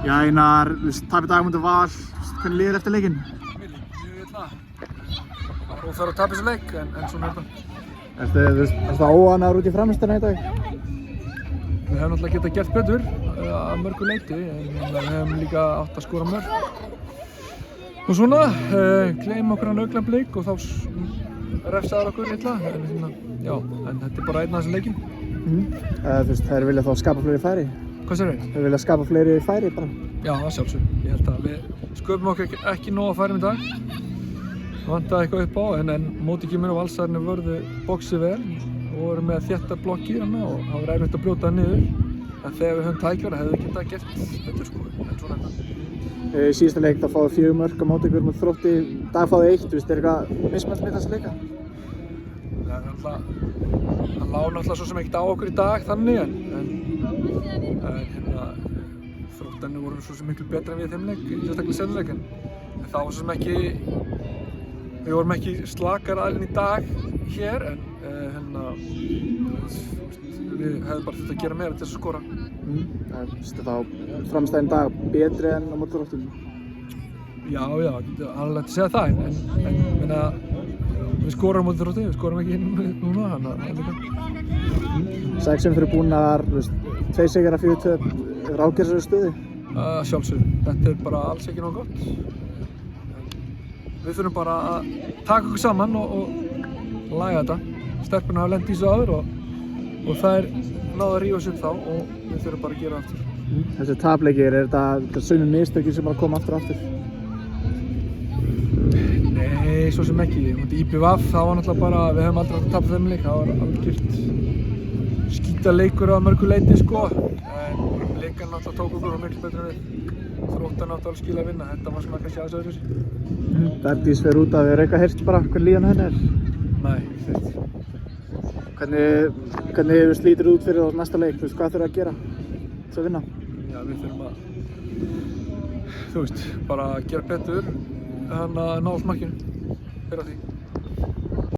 Já, Einar, tapir dag mútið Val, hvernig líður eftir leikinn? Mjög illa. Það var óþarf að tapa þessu leik, en svona er þetta. Ertu það óánægður út í frammistöðuna í dag? Við hefum náttúrulega getað gert betur að mörgu leyti, en við hefum líka átt að skora mörg. Og svona, gleymum okkur hann augnablik og þá refsaður okkur illa. En þetta er bara einn af þessum leikjum. Þeir vilja þá skapa fleiri færi? Hvað segir þau? Þeir vilja skapa fleiri færi bara? Já, það sjálfsög. Ég held að við sköpum okkur ekki nóg að færum í dag. Það vantaði eitthvað upp á, en móttökjumir og valsararnir vörðu boxið vel og voru með þéttar blokkir og það var erfitt að brjóta það niður. En þegar við höfum tækifæri hefðum við getað gert betur sko, en svona er þetta. Í síðasta leik þá fáðu 4 mörk á móti ykkur með Þrótti, í dag fáðu 1, er eitthvað mismunandi með þessu leika? Það lá náttúrulega svo sem ekkert á okkur í dag þannig, en Þróttarnir voru svo sem miklu betra en við í þeim leik, sérstaklega sennileik, en það var svo sem ekki, við vorum ekki slakar aðeins í dag hér, en við hefðum bara þurft að gera meira til þess að skora. Þá framstæðin dag betri en á móti Þróttum? Já, alveg að segja það, en við skorum á móti Þrótti, við skorum ekki inn núna, þannig að 6 fyrir búnar, 2 sigrar af 4 töp, hefur ágjörð þessari stöðu? Sjálfsög, þetta er bara alls ekki nóg gott. Við þurfum bara að taka okkur saman og laga þetta. Stelpurnar hafa lent í þessu áður og þær náðu að rífa sig upp þá og við þurfum bara að gera aftur. Þessi tapleikir, er þetta sömu mistökin sem bara koma aftur og aftur? Nei, svo sem ekki. IPVF, það var náttúrulega bara, við hefum aldrei átt að tapa þeim leik. Það var algjört skítaleikur að mörgu leyti sko. En leikarinn náttúrulega tók okkur og miklu betur en við. Þróttar náttúrulega skilja að vinna, þetta var svona kannski aðeins öðruvísi. Berdís fer út af, við eitthvað heyrt bara hvernig líðan henni er? Nei, ekki þeitt. Hvernig slítur út fyrir á næsta leik? Hvað þurfa að gera til að vinna? Já, við þurfum að, bara gera betur en að ná markinu fyrir því.